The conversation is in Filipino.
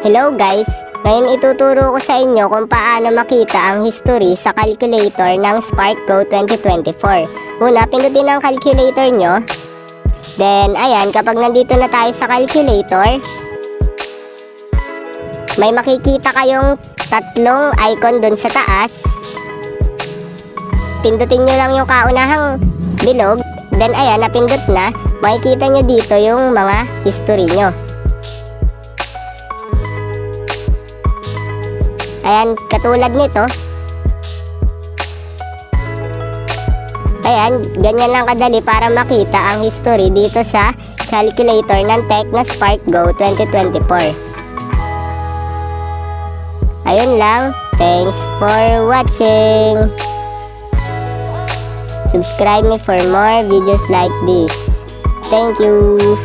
Hello guys! Ngayon ituturo ko sa inyo kung paano makita ang history sa calculator ng SparkGo 2024. Una, pindutin ang calculator nyo. Then, ayan, kapag nandito na tayo sa calculator, may makikita kayong tatlong icon dun sa taas. Pindutin nyo lang yung kaunahang bilog. Then, ayan, napindot na. Makikita nyo dito yung mga history nyo. Ayan, katulad nito. Ayan, ganyan lang kadali para makita ang history dito sa calculator ng Tecno SparkGo 2024. Ayun lang. Thanks for watching. Subscribe me for more videos like this. Thank you.